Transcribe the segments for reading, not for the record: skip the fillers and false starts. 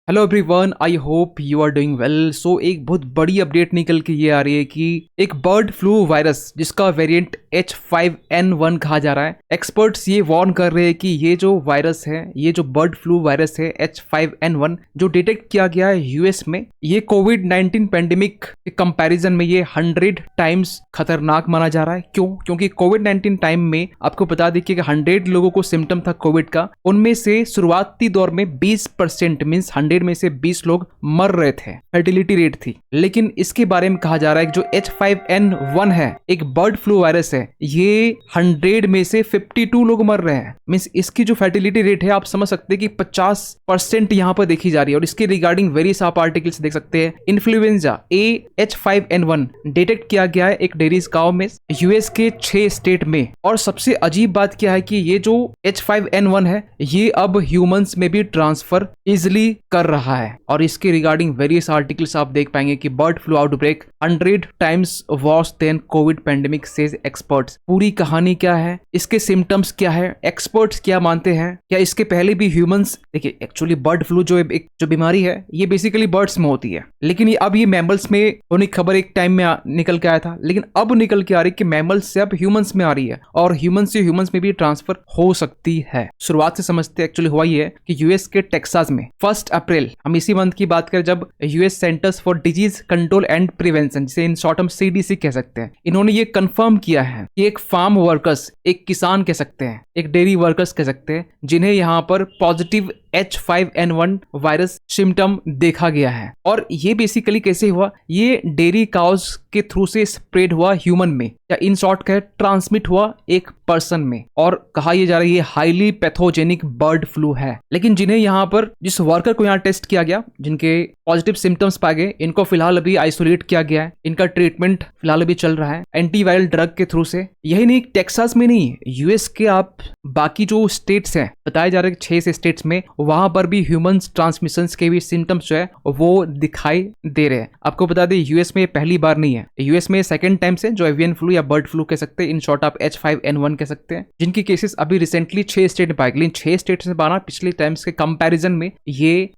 Hello everyone, I hope you are doing well. So एक बहुत बड़ी अपडेट निकल के ये आ रही है कि एक बर्ड फ्लू वायरस जिसका वेरिएंट H5N1 कहा जा रहा है, एक्सपर्ट्स ये वार्न कर रहे हैं कि ये जो वायरस है, ये जो बर्ड फ्लू वायरस है H5N1 जो डिटेक्ट किया गया है यूएस में, ये कोविड-19 पेंडेमिक के कंपैरिजन में ये 100 टाइम्स खतरनाक माना जा रहा है। क्यों? क्योंकि कोविड-19 टाइम में आपको बता दें कि 100 लोगों को सिम्टम था कोविड का, उनमें से शुरुआती दौर में 20% मींस 100 में से 20 लोग मर रहे थे, फर्टिलिटी रेट थी। लेकिन इसके बारे में कहा जा रहा है कि जो H5N1 है, एक बर्ड फ्लू वायरस है, ये 100 में से 52 लोग मर रहे हैं। मींस इसकी जो फर्टिलिटी रेट है, आप समझ सकते हैं कि 50% यहाँ पर देखी जा रही है। और इसके रिगार्डिंग वेरियस आप आर्टिकल्स देख सकते हैं। इन्फ्लुएंजा H5N1 डिटेक्ट किया गया है एक डेरीज गांव में, यूएस के 6 स्टेट में। और सबसे अजीब बात क्या है कि ये जो H5N1 है, ये अब ह्यूमंस में भी ट्रांसफर इजिली कर रहा है। और इसके रिगार्डिंग वेरियस आर्टिकल्स आप देख पाएंगे कि bird flu outbreak 100 times worse than Covid pandemic says experts. पूरी कहानी क्या है, इसके सिम्टम्स क्या है, एक्सपर्ट्स क्या मानते हैं, क्या इसके पहले भी ह्यूमंस, देखिए एक्चुअली बर्ड फ्लू जो बीमारी है, ये बेसिकली बर्ड्स में होती है, लेकिन अब ये मैमल्स में होने की खबर एक टाइम में निकल के आया था, लेकिन अब निकल के आ रही है कि मैमल्स से अब ह्यूमंस में आ रही है और ह्यूमंस से ह्यूमंस में भी ट्रांसफर हो सकती है। शुरुआत से समझते एक्चुअली हुआ ये है कि यूएस के टेक्सास में 1 अप्रैल, हम इसी मंथ की बात करें, जब US centres for disease control and prevention, जिसे इन शॉर्ट हम सीडीसी कह सकते हैं, इन्होंने ये कंफर्म किया है कि एक फार्म वर्कर्स, एक किसान कह सकते हैं, एक डेयरी वर्कर्स कह सकते हैं, जिन्हें यहाँ पर पॉजिटिव H5N1 वायरस सिम्टम देखा गया है। और ये बेसिकली कैसे हुआ, ये डेयरी काउस के थ्रू से स्प्रेड हुआ ह्यूमन में, या इन शॉर्ट कहे ट्रांसमिट हुआ एक पर्सन में। और कहा यह जा रहा है ये हाईली पैथोजेनिक बर्ड फ्लू है। लेकिन जिन्हें यहाँ पर, जिस वर्कर को यहाँ टेस्ट किया गया, जिनके पॉजिटिव सिम्टम्स पाए गए, इनको फिलहाल अभी आइसोलेट किया गया है। इनका ट्रीटमेंट फिलहाल अभी चल रहा है एंटीवायरल ड्रग के थ्रू से। यही नहीं, टेक्सास में नहीं, यूएस के आप बाकी जो स्टेट्स हैं, बताया जा रहा है 6 स्टेट्स में, वहां पर भी ह्यूमन ट्रांसमिशन के भी सिम्टम्स जो है वो दिखाई दे रहे हैं। आपको बता दें यूएस में पहली बार नहीं है, यूएस में सेकंड टाइम से जो एवियन फ्लू या बर्ड फ्लू कह सकते हैं, इन शॉर्ट आप H5N1 कह सकते हैं, जिनकी केसेस अभी रिसेंटली 6 स्टेट में पाए गए। 6 स्टेट से बाना पिछले टाइम्स के कंपैरिजन में ये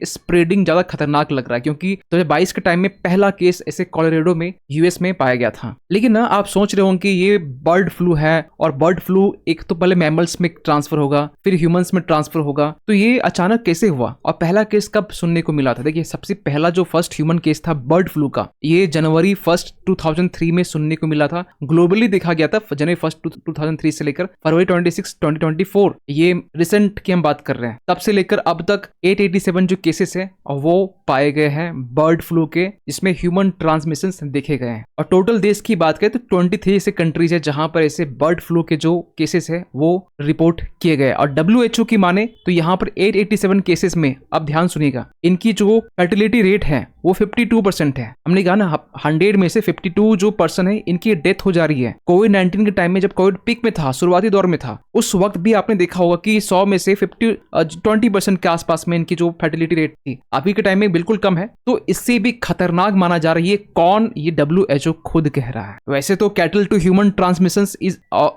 स्प्रेडिंग ज्यादा खतरनाक लग रहा है, क्योंकि 2022 के टाइम में पहला केस ऐसे कोलोराडो में यूएस में पाया गया था। लेकिन ना आप सोच रहे होंगे कि ये बर्ड फ्लू है, और बर्ड फ्लू एक तो पहले मैमल्स में ट्रांसफर होगा, फिर ह्यूमंस में ट्रांसफर होगा, तो ये अचानक कैसे हुआ और पहला केस कब सुनने को मिला था? देखिए, सबसे पहला जो फर्स्ट ह्यूमन केस था बर्ड फ्लू का, ये जनवरी 1, 2003 में सुनने को मिला था। ग्लोबली देखा गया था जनवरी 1, 2003 से लेकर फरवरी 26, 2024, ये रिसेंट की हम बात कर रहे हैं, तब से लेकर अब तक 887 जो केसेस है वो पाए गए हैं बर्ड फ्लू के, जिसमें ह्यूमन ट्रांसमिशन देखे गए हैं। और टोटल देश की बात करें तो 23 ऐसे कंट्रीज है जहां पर ऐसे बर्ड फ्लू के जो केसेस है वो रिपोर्ट किए गए। और WHO की माने तो यहाँ पर 887 केसेस में, अब ध्यान सुनिएगा, इनकी जो फर्टिलिटी रेट है वो 52% है। हमने कहा ना 100 में से 52 जो पर्सन है, इनकी डेथ हो जा रही है। कोविड-19 के टाइम में जब कोविड पीक में था, शुरुआती दौर में था, उस वक्त भी आपने देखा होगा कि 100 में से 20% के आसपास में इनकी जो फर्टिलिटी रेट थी। अभी के टाइम में बिल्कुल कम है। तो इससे भी खतरनाक माना जा रहा है। ये कौन? ये WHO खुद कह रहा है। वैसे तो कैटल टू ह्यूमन ट्रांसमिशन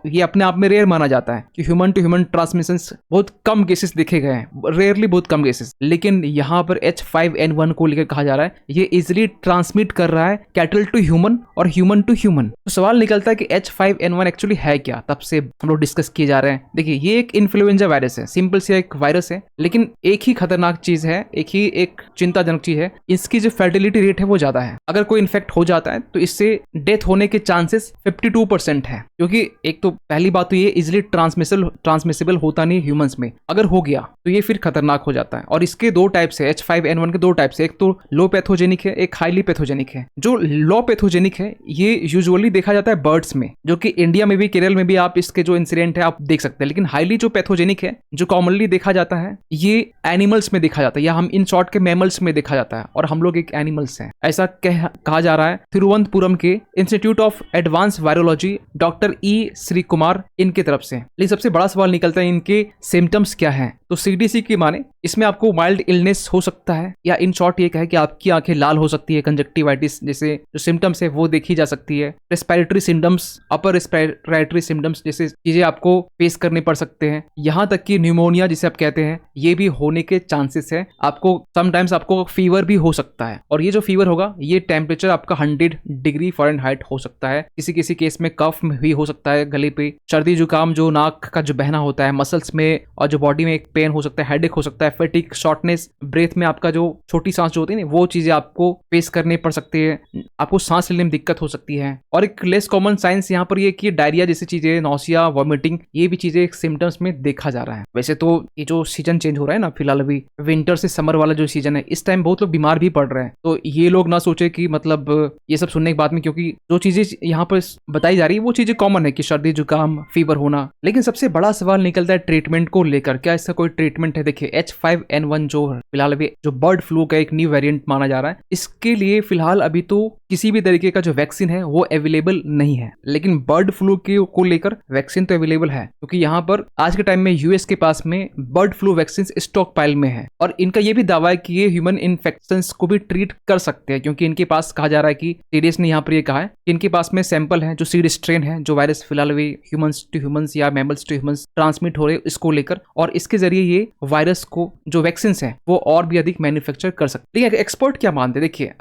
ये अपने आप में रेयर माना जाता है कि ह्यूमन टू ह्यूमन ट्रांसमिशन बहुत कम केसेस देखे गए हैं, रेयरली बहुत कम केसेस। लेकिन यहाँ पर H5N1 को लेकर कहा जा रहा है ये इजिली ट्रांसमिट कर रहा है कैटल टू ह्यूमन और ह्यूमन टू ह्यूमन। तो सवाल निकलता है कि H5N1 एक्चुअली है क्या? तब से हम लोग डिस्कस किए जा रहे हैं। देखिए, ये एक इन्फ्लुएंजा वायरस है, सिंपल सा एक वायरस है, लेकिन एक ही खतरनाक चीज है, एक चिंताजनक चीज है, इसकी जो फर्टिलिटी रेट है वो ज्यादा है। अगर कोई इन्फेक्ट हो जाता है तो इससे डेथ होने के चांसेस 52% है, क्योंकि एक तो पहली बात तो ये इजिली ट्रांसमिसिबल होता नहीं ह्यूमंस में, अगर हो गया तो ये फिर खतरनाक हो जाता है। और इसके 2 टाइप्स है, H5N1 के 2 टाइप्स है, एक तो लो पैथोजेनिक है, एक हाईली पैथोजेनिक है। जो लो पैथोजेनिक है ये यूजुअली देखा जाता है बर्ड्स में, जो कि इंडिया में भी, केरल में भी आप इसके जो इंसिडेंट है आप देख सकते हैं। लेकिन हाईली जो पैथोजेनिक है, जो कॉमनली देखा जाता है, ये एनिमल्स में देखा जाता है, या हम इन शॉर्ट के मैमल्स में देखा जाता है, और हम लोग एक एनिमल्स हैं, ऐसा कहा जा रहा है तिरुवनंतपुरम के institute of advance virology doctor E Shri Kumar इनके तरफ से। लेकिन सबसे बड़ा सवाल निकलता है इनके सिम्टम्स क्या है। तो CDC की माने इसमें आपको माइल्ड इलनेस हो सकता है, या इन शॉर्ट ये कहे कि आपकी आंखें लाल हो सकती है, कंजक्टिवाइटिस जैसे जो सिम्टम्स है वो देखी जा सकती है, respiratory symptoms, upper respiratory symptoms जैसे चीजें आपको फेस करने पड़ सकते हैं, यहाँ तक कि न्यूमोनिया जिसे आप कहते हैं ये भी होने के चांसेस है। आपको समटाइम्स आपको फीवर भी हो सकता है, और ये जो फीवर होगा ये टेम्परेचर आपका 100 डिग्री फ़ारेनहाइट हो सकता है। किसी किसी केस में कफ भी हो सकता है, गले पे सर्दी जुकाम, जो नाक का जो बहना होता है, मसल्स में, और जो बॉडी में एक पेन हो सकता है, हेडेक हो सकता है, फैटिक, शॉर्टनेस, ब्रेथ में आपका जो छोटी सांस जो होती है ना वो चीजें आपको फेस करने पड़ सकती है, आपको सांस लेने में दिक्कत हो सकती है। और एक लेस कॉमन साइंस यहाँ पर ये कि डायरिया जैसी चीजें, नौसिया, वॉमिटिंग, ये भी चीजें सिम्टम्स में देखा जा रहा है। वैसे तो ये जो सीजन चेंज हो रहा है ना, फिलहाल अभी विंटर से समर वाला जो सीजन है, इस टाइम बहुत लोग बीमार भी पड़ रहे हैं, तो ये लोग ना सोचे कि मतलब ये सब सुनने के बाद में, क्योंकि जो चीजें यहाँ पर बताई जा रही है वो चीजें कॉमन है कि सर्दी जुकाम फीवर होना, लेकिन सबसे बड़ा सवाल निकलता है ट्रीटमेंट को लेकर। क्या इसका कोई ट्रीटमेंट है? देखिए H5N1 जो फिलहाल अभी जो बर्ड फ्लू का एक न्यू वेरिएंट माना जा रहा है, इसके लिए फिलहाल अभी तो किसी भी तरीके का जो वैक्सीन है वो अवेलेबल नहीं है, लेकिन बर्ड फ्लू को लेकर वैक्सीन तो अवेलेबल है, क्योंकि यहाँ पर आज के टाइम में यूएस के पास में bird flu vaccine stock pile में है, और इनका ये भी दावा है कि ये ह्यूमन इन्फेक्शंस को भी ट्रीट कर सकते हैं, क्योंकि इनके पास कहा जा रहा है कि सीडीएस ने यहाँ पर ये कहा है कि इनके पास में सैंपल है जो सीड स्ट्रेन है, जो वायरस फिलहाल भी ह्यूमंस टू ह्यूमंस या मैमल्स टू ह्यूमंस ट्रांसमिट हो रहे हैं, इसको लेकर, और इसके जरिए ये वायरस को जो वैक्सीन है वो और भी अधिक मैन्युफैक्चर कर सकते हैं। एक्सपर्ट क्या मानते हैं? देखिए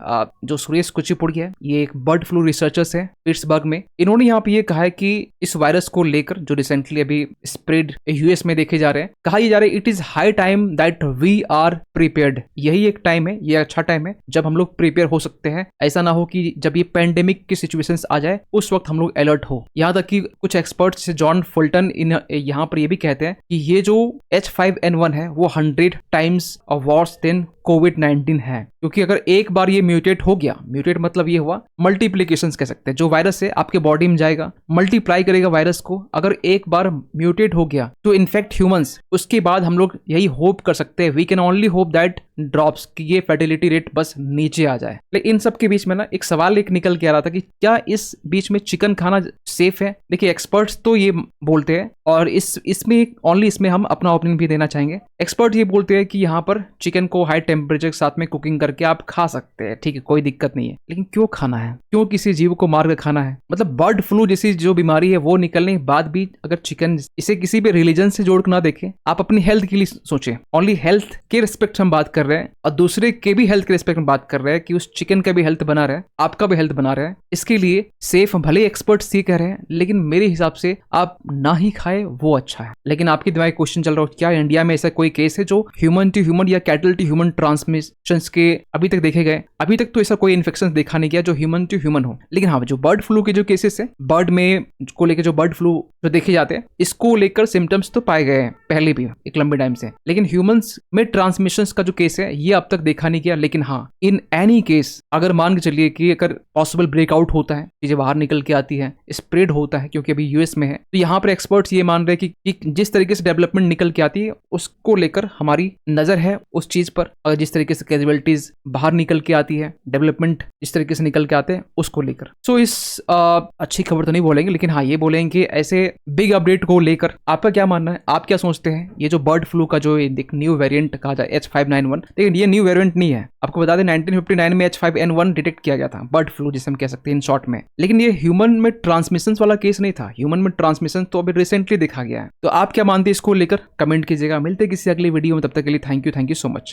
जो सुरेश कुचिपुड़ी है, ये एक बर्ड फ्लू रिसर्चर्स है पिट्सबर्ग में, इन्होंने यहाँ पे ये कहा है कि इस वायरस को लेकर जो रिसेंटली अभी स्प्रेड यूएस में देखे जा रहे हैं, कहा ये जा रहा है it is high time that we are prepared. यही एक टाइम है, ये अच्छा टाइम है जब हम लोग प्रिपेयर हो सकते हैं। ऐसा ना हो कि जब ये पेंडेमिक की सिचुएशंस आ जाए उस वक्त हम लोग अलर्ट हो। यहाँ तक कि कुछ एक्सपर्ट्स जॉन फुल्टन यहाँ पर ये भी कहते हैं कि ये जो H5N1 है वो 100 टाइम्स वर्स देन कोविड-19 है, क्योंकि अगर एक बार ये म्यूटेट हो गया, म्यूटेट मतलब ये हुआ मल्टीप्लीकेशन कह सकते हैं, जो वायरस है आपके बॉडी में जाएगा, मल्टीप्लाई करेगा वायरस को, अगर एक बार म्यूटेट हो गया तो इन्फेक्ट ह्यूमंस, उसके बाद हम लोग यही होप कर सकते हैं, we can only hope that drops, कि ये फर्टिलिटी रेट बस नीचे आ जाए। लेकिन इन सब के बीच में ना एक सवाल एक निकल के आ रहा था कि क्या इस बीच में चिकन खाना सेफ है? देखिए एक्सपर्ट्स तो ये बोलते हैं, और इसमें ओनली इसमें हम अपना ओपिनियन भी देना चाहेंगे। एक्सपर्ट ये बोलते हैं कि यहाँ पर चिकन को हाई टेम्परेचर के साथ में कुकिंग करके आप खा सकते हैं, ठीक है, कोई दिक्कत नहीं है, लेकिन क्यों खाना है? क्यों किसी जीव को मार कर खाना है? मतलब बर्ड फ्लू जैसी जो बीमारी है वो निकलने के बाद भी अगर चिकन, इसे किसी भी रिलीजन से जोड़ कर ना देखें, आप अपनी हेल्थ के लिए सोचें, ओनली हेल्थ के रिस्पेक्ट हम बात कर रहे हैं, और दूसरे के भी हेल्थ के रिस्पेक्ट में बात कर रहे हैं कि उस चिकन का भी हेल्थ बना रहे, आपका भी हेल्थ बना रहे हैं, इसके लिए सेफ भले एक्सपर्ट्स ये कह रहे हैं, लेकिन मेरे हिसाब से आप ना ही खाए वो अच्छा है। लेकिन आपके दिमाग क्वेश्चन चल रहा हो, क्या इंडिया में ऐसा कोई केस है जो ह्यूमन टू ह्यूमन या कैटल टू ह्यूमन ट्रांसमिशन के अभी तक देखे गए? अभी तक तो ऐसा कोई इन्फेक्शन देखा नहीं गया जो ह्यूमन टू ह्यूमन हो। लेकिन हाँ, जो बर्ड फ्लू के जो केसेस है, बर्ड में को लेकर जो बर्ड फ्लू जो देखे जाते हैं, इसको लेकर सिम्टम्स तो पाए गए हैं पहले भी एक लंबे टाइम से, लेकिन ह्यूमंस में ट्रांसमिशन का जो केस है ये अब तक देखा नहीं गया। लेकिन हाँ, इन एनी केस अगर मान के चलिए कि अगर पॉसिबल ब्रेकआउट होता है, चीजें बाहर निकल के आती है, स्प्रेड होता है, क्योंकि अभी यूएस में है, तो यहाँ पर एक्सपर्ट्स ये मान रहे हैं कि जिस तरीके से डेवलपमेंट निकल के आती है उसको लेकर हमारी नजर है उस चीज पर, और जिस तरीके से कैजुअलिटीज बाहर निकल के आती है, डेवलपमेंट जिस तरीके से निकल के आते हैं उसको लेकर। सो इस अच्छी खबर तो नहीं बोलेंगे, लेकिन हाँ ये बोलेंगे कि ऐसे बिग अपडेट को लेकर आपका क्या मानना है, आप क्या सोचते हैं? ये जो बर्ड फ्लू का जो न्यू वेरिएंट कहा जाए H5N1, लेकिन ये न्यू वेरिएंट नहीं है। आपको बता दें 1959 में H5N1 डिटेक्ट किया गया था, बर्ड फ्लू जिसे हम कह सकते हैं इन शॉर्ट में, लेकिन ये ह्यूमन में ट्रांसमिशन वाला केस नहीं था। ह्यूमन में ट्रांसमिशन तो अभी रिसेंटली देखा गया है। तो आप क्या मानते हैं इसको लेकर? कमेंट कीजिएगा। मिलते किसी अगली वीडियो में, तब तक के लिए थैंक यू सो मच।